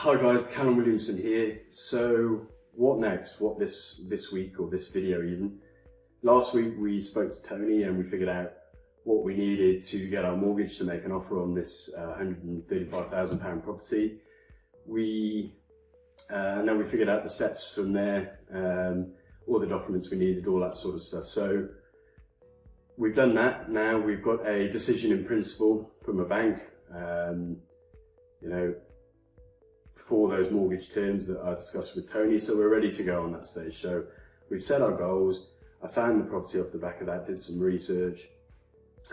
Hi guys, Callum Williamson here. So what next? What this week, or this video even? Last week we spoke to Tony and we figured out what we needed to get our mortgage to make an offer on this £135,000 property. And then we figured out the steps from there, all the documents we needed, all that sort of stuff. So we've done that. Now we've got a decision in principle from a bank, for those mortgage terms that I discussed with Tony. So we're ready to go on that stage. So we've set our goals. I found the property off the back of that, did some research.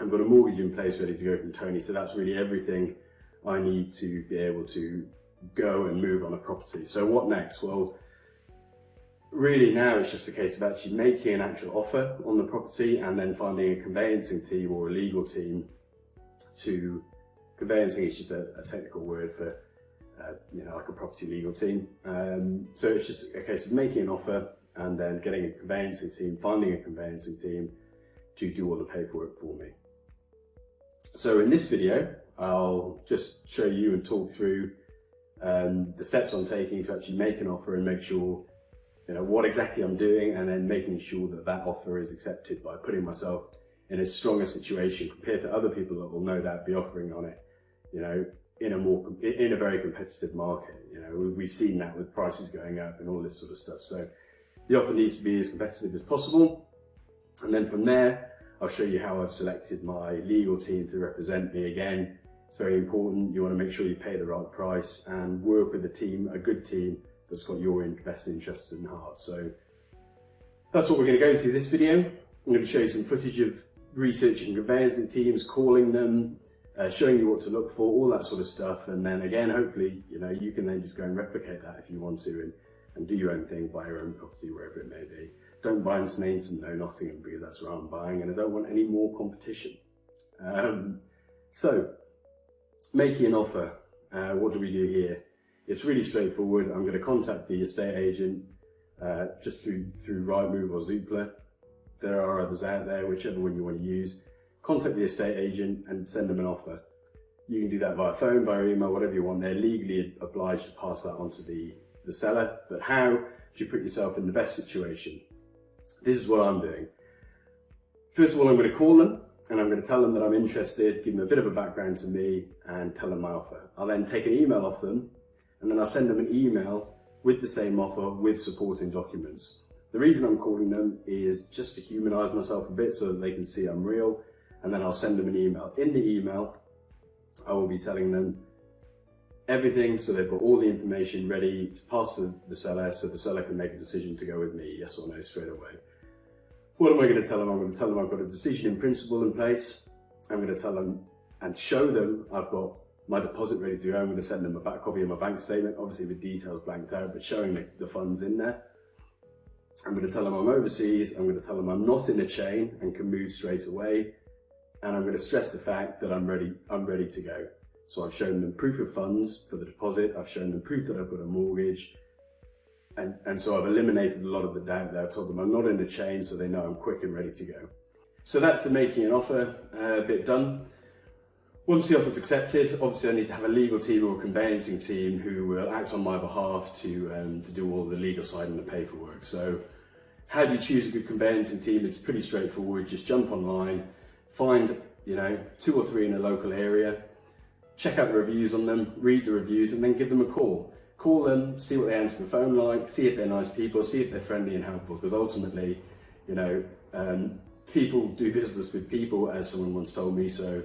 I've got a mortgage in place ready to go from Tony. So that's really everything I need to be able to go and move on a property. So what next? Well, really now it's just a case of actually making an actual offer on the property and then finding a conveyancing team or a legal team to, conveyancing is just a technical word for like a property legal team. So it's just a case of making an offer and then getting a conveyancing team, finding a conveyancing team to do all the paperwork for me. So in this video, I'll just show you and talk through the steps I'm taking to actually make an offer and make sure what exactly I'm doing, and then making sure that that offer is accepted by putting myself in a stronger situation compared to other people that will no doubt be offering on it, in a very competitive market. We've seen that with prices going up and all this sort of stuff. So the offer needs to be as competitive as possible. And then from there, I'll show you how I've selected my legal team to represent me. Again, it's very important. You want to make sure you pay the right price and work with a team, a good team that's got your best interests in heart. So that's what we're going to go through this video. I'm going to show you some footage of researching conveyancing teams, calling them, showing you what to look for, all that sort of stuff. And then again, hopefully, you can then just go and replicate that if you want to, and do your own thing, buy your own property, wherever it may be. Don't buy in St Ainston, no, Nottingham, because that's where I'm buying, and I don't want any more competition. So, making an offer, what do we do here? It's really straightforward. I'm going to contact the estate agent just through Rightmove or Zoopla. There are others out there, whichever one you want to use. Contact the estate agent and send them an offer. You can do that via phone, via email, whatever you want. They're legally obliged to pass that on to the seller. But how do you put yourself in the best situation? This is what I'm doing. First of all, I'm going to call them and I'm going to tell them that I'm interested, give them a bit of a background to me, and tell them my offer. I'll then take an email off them, and then I'll send them an email with the same offer with supporting documents. The reason I'm calling them is just to humanize myself a bit so that they can see I'm real, and then I'll send them an email. In the email, I will be telling them everything, so they've got all the information ready to pass to the seller, so the seller can make a decision to go with me, yes or no, straight away. What am I going to tell them? I'm going to tell them I've got a decision in principle in place. I'm going to tell them and show them I've got my deposit ready to go. I'm going to send them a back copy of my bank statement, obviously with details blanked out, but showing the funds in there. I'm going to tell them I'm overseas. I'm going to tell them I'm not in a chain and can move straight away. And I'm going to stress the fact that I'm ready to go. So I've shown them proof of funds for the deposit. I've shown them proof that I've got a mortgage. And so I've eliminated a lot of the doubt there. I've told them I'm not in the chain, so they know I'm quick and ready to go. So that's the making an offer bit done. Once the offer's accepted, obviously I need to have a legal team or a conveyancing team who will act on my behalf to do all the legal side and the paperwork. So how do you choose a good conveyancing team? It's pretty straightforward. Just jump online, find 2 or 3 in a local area, check out the reviews on them, read the reviews, and then give them a call. Call them, see what they answer the phone like, see if they're nice people, see if they're friendly and helpful, because ultimately, people do business with people, as someone once told me, so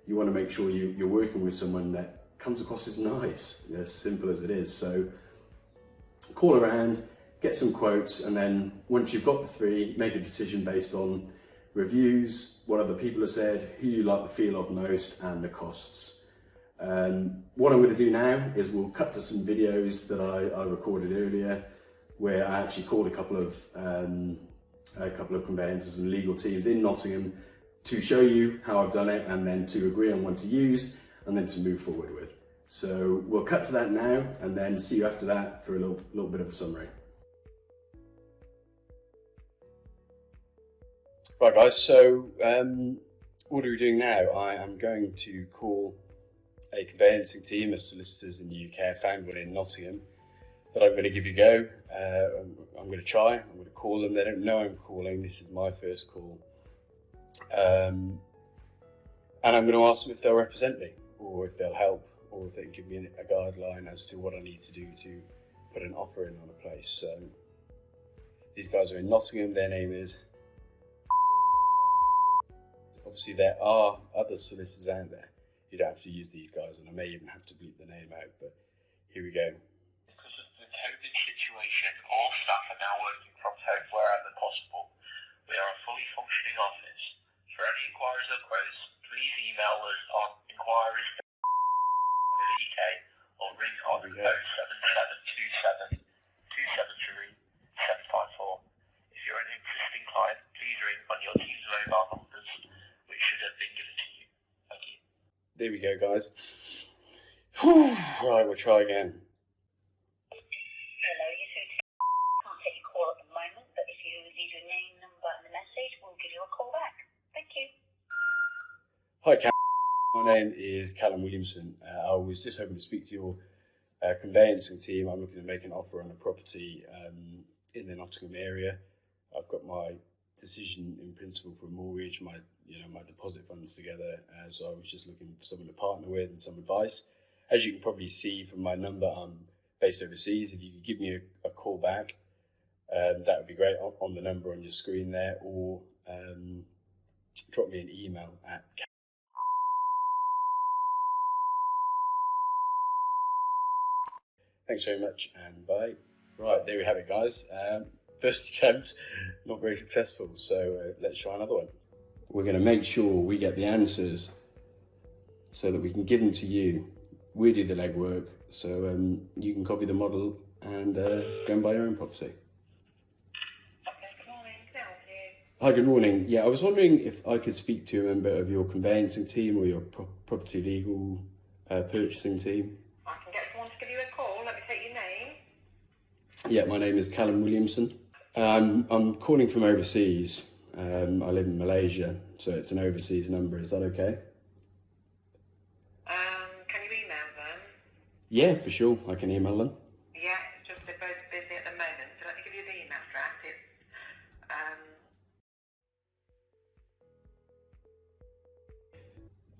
you want to make sure you're working with someone that comes across as nice, as simple as it is. So call around, get some quotes, and then once you've got the 3, make a decision based on reviews, what other people have said, who you like the feel of most, and the costs. What I'm going to do now is we'll cut to some videos that I recorded earlier, where I actually called a couple of conveyancers and legal teams in Nottingham to show you how I've done it, and then to agree on one to use and then to move forward with. So we'll cut to that now and then see you after that for a little bit of a summary. Right guys, so what are we doing now? I am going to call a conveyancing team of solicitors in the UK. I found one in Nottingham that I'm going to give you a go. I'm going to try. I'm going to call them. They don't know I'm calling. This is my first call. And I'm going to ask them if they'll represent me, or if they'll help, or if they can give me a guideline as to what I need to do to put an offer in on a place. So these guys are in Nottingham. Their name is... Obviously there are other solicitors out there. You don't have to use these guys, and I may even have to bleep the name out, but here we go. Because of the COVID situation, all staff are now working from home wherever possible. We are a fully functioning office. For any inquiries or quotes, please email us on inquiries@uk or ring on 07727 273 754. If you're an existing client, please ring on your team's mobile numbers, which should have been given to you. Thank you. There we go, guys. Right, we'll try again. Hello, you're through to can't take your call at the moment, but if you leave your name, number and the message, we'll give you a call back. Thank you. Hi, Callum. My name is Callum Williamson. I was just hoping to speak to your conveyancing team. I'm looking to make an offer on a property in the Nottingham area. I've got my decision in principle for a mortgage, my deposit funds together. So I was just looking for someone to partner with and some advice. As you can probably see from my number, I'm based overseas. If you could give me a call back, that would be great on the number on your screen there, or drop me an email at... Thanks very much, and bye. Right, there we have it, guys. First attempt, not very successful, so let's try another one. We're going to make sure we get the answers so that we can give them to you. We do the legwork, so you can copy the model and go and buy your own property. Good morning, can I help you? Hi, good morning. Yeah, I was wondering if I could speak to a member of your conveyancing team or your property legal purchasing team. I can get someone to give you a call. Let me take your name. Yeah, my name is Callum Williamson. I'm calling from overseas. I live in Malaysia, so it's an overseas number. Is that okay? Can you email them? Yeah, for sure. I can email them. Yeah, it's just they're both busy at the moment, so let me give you the email address.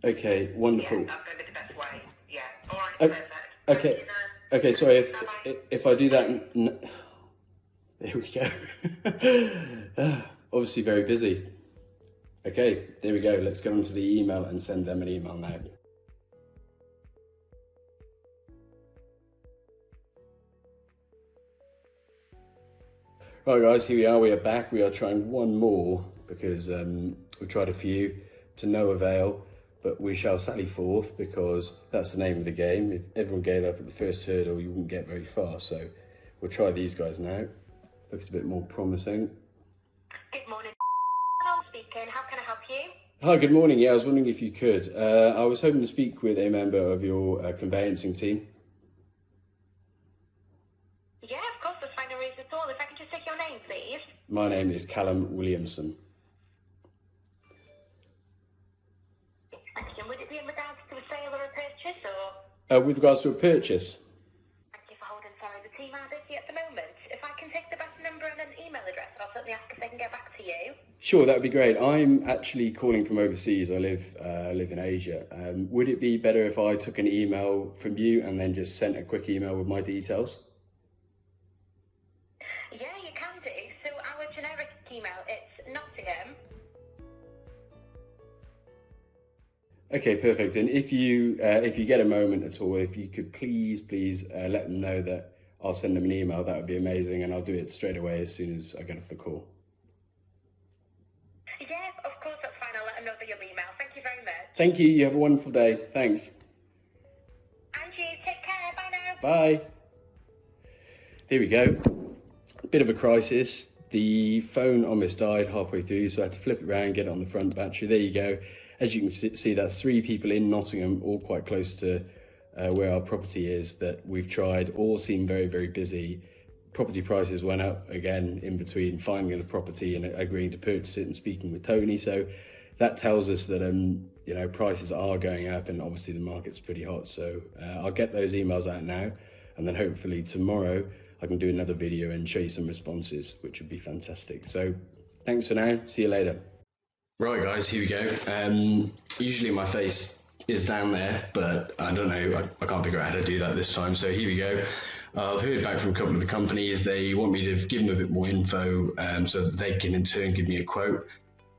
It's Okay, wonderful. yeah, that's going to be the best way. Yeah, all right, Okay. perfect. Okay. You know. Okay, sorry, Bye-bye. if I do that... There we go. Obviously very busy. Okay, there we go. Let's go onto the email and send them an email now. Right, guys, here we are. We are back. We are trying one more because we tried a few to no avail, but we shall sally forth because that's the name of the game. If everyone gave up at the first hurdle, you wouldn't get very far. So we'll try these guys now. Looks a bit more promising. Good morning. I'm speaking. How can I help you? Hi, good morning. Yeah, I was wondering if you could. I was hoping to speak with a member of your conveyancing team. Yeah, of course. That's fine. No worries at all. If I can just take your name, please. My name is Callum Williamson. Thank you. Would it be in regards to a sale or a purchase, or? With regards to a purchase. Thank you for holding. Sorry, the team are busy at the moment. If I can take the best number and an email address, I'll certainly ask if they can get back to you. Sure, that would be great. I'm actually calling from overseas. I live in Asia. Would it be better if I took an email from you and then just sent a quick email with my details? Yeah, you can do. So our generic email, it's Nottingham. Okay, perfect. And if you get a moment at all, if you could please let them know that I'll send them an email, that would be amazing, and I'll do it straight away as soon as I get off the call. Yeah, of course, that's fine. I'll let them know that you'll email. Thank you very much. Thank you. You have a wonderful day. Thanks. And you, take care. Bye now. Bye. There we go. A bit of a crisis. The phone almost died halfway through, so I had to flip it around, get it on the front battery. There you go. As you can see, that's 3 people in Nottingham, all quite close to where our property is, that we've tried. All seem very, very busy. Property prices went up again in between finding the property and agreeing to purchase it and speaking with Tony. So that tells us that you know, prices are going up, and obviously the market's pretty hot. So I'll get those emails out now, and then hopefully tomorrow I can do another video and show you some responses, which would be fantastic. So thanks for now. See you later. Right, guys, here we go. Usually my face is down there, but I don't know, I can't figure out how to do that this time. So here we go. I've heard back from a couple of the companies. They want me to give them a bit more info so that they can in turn give me a quote.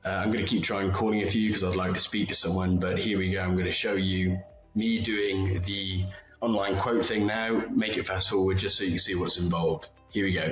I'm going to keep trying calling a few because I'd like to speak to someone, but here we go. I'm going to show you me doing the online quote thing now, make it fast forward just so you can see what's involved. Here we go.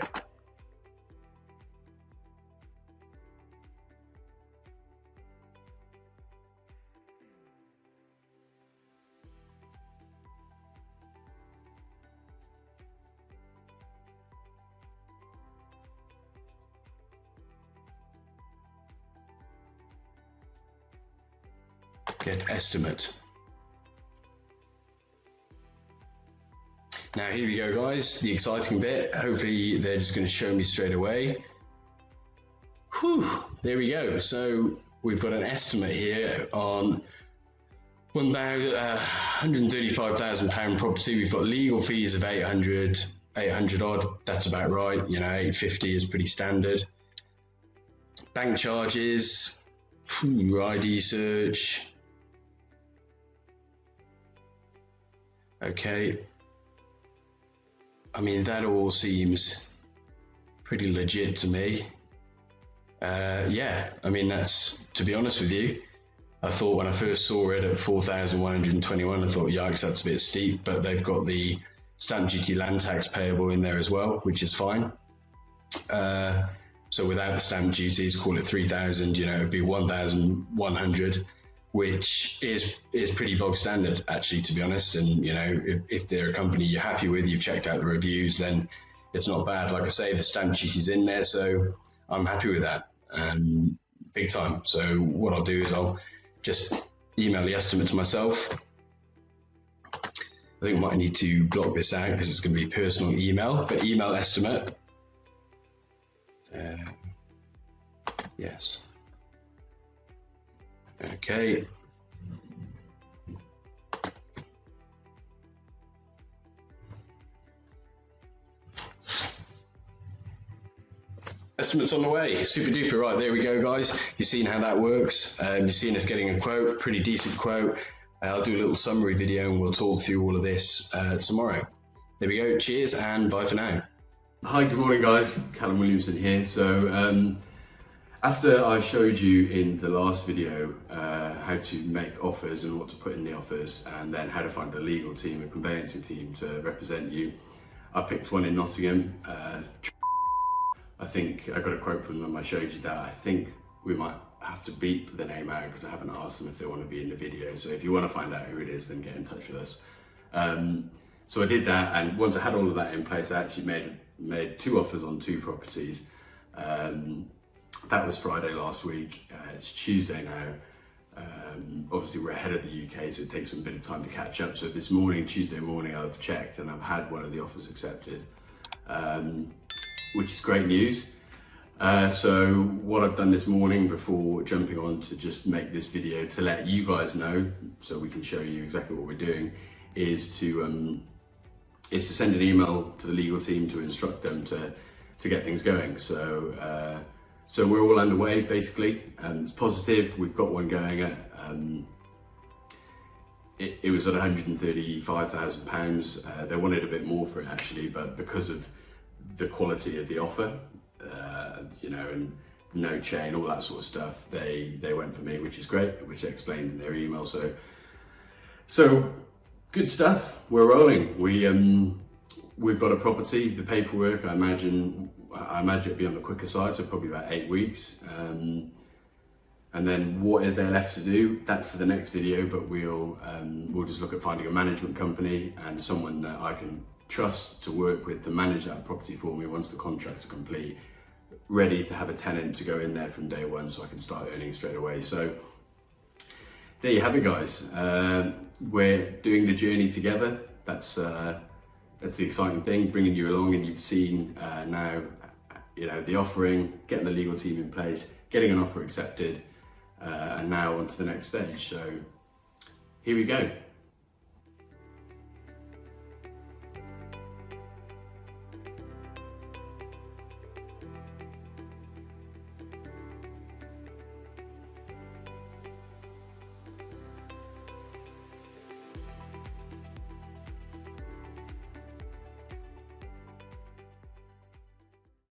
Get estimate. Now here we go, guys, the exciting bit. Hopefully they're just going to show me straight away. Whew, there we go. So we've got an estimate here on £135,000 property. We've got legal fees of 800 odd. That's about right. You know, 850 is pretty standard. Bank charges, ID search. Okay. I mean, that all seems pretty legit to me. Yeah, I mean, that's, to be honest with you, I thought when I first saw it at 4,121, I thought, yikes, that's a bit steep, but they've got the stamp duty land tax payable in there as well, which is fine. So without the stamp duties, call it 3,000, you know, it'd be 1,100. Which is pretty bog standard, actually, to be honest. And, you know, if they're a company you're happy with, you've checked out the reviews, then it's not bad. Like I say, the stamp duty's in there, so I'm happy with that, big time. So what I'll do is I'll just email the estimate to myself. I think I might need to block this out because it's going to be personal email, but email estimate. Yes. Okay. Estimates on the way. Super duper. Right, there we go, guys. You've seen how that works. You've seen us getting a quote, pretty decent quote. I'll do a little summary video and we'll talk through all of this tomorrow. There we go. Cheers and bye for now. Hi, good morning, guys. Callum Williamson here. So after I showed you in the last video how to make offers and what to put in the offers, and then how to find a legal team, a conveyancing team to represent you, I picked one in Nottingham. I think I got a quote from them. I showed you that. I think we might have to beep the name out because I haven't asked them if they want to be in the video. So if you want to find out who it is, then get in touch with us. So I did that, and once I had all of that in place, I actually made 2 offers on 2 properties. That was Friday last week. It's Tuesday now. Obviously we're ahead of the UK, so it takes them a bit of time to catch up. So this morning, Tuesday morning, I've checked and I've had one of the offers accepted, which is great news. So what I've done this morning before jumping on to just make this video to let you guys know, so we can show you exactly what we're doing, is to send an email to the legal team to instruct them to get things going. So we're all underway, basically. It's positive. We've got one going at, it was at £135,000. They wanted a bit more for it, actually, but because of the quality of the offer, you know, and no chain, all that sort of stuff, they went for me, which is great, which they explained in their email. So good stuff. We're rolling. We've got a property. The paperwork, I imagine it'd be on the quicker side, so probably about 8 weeks. And then what is there left to do? That's the next video, but we'll just look at finding a management company and someone that I can trust to work with to manage that property for me once the contracts are complete, ready to have a tenant to go in there from day one so I can start earning straight away. So there you have it, guys. We're doing the journey together. That's the exciting thing, bringing you along, and you've seen now, you know, the offering, getting the legal team in place, getting an offer accepted. and now on to the next stage. So here we go.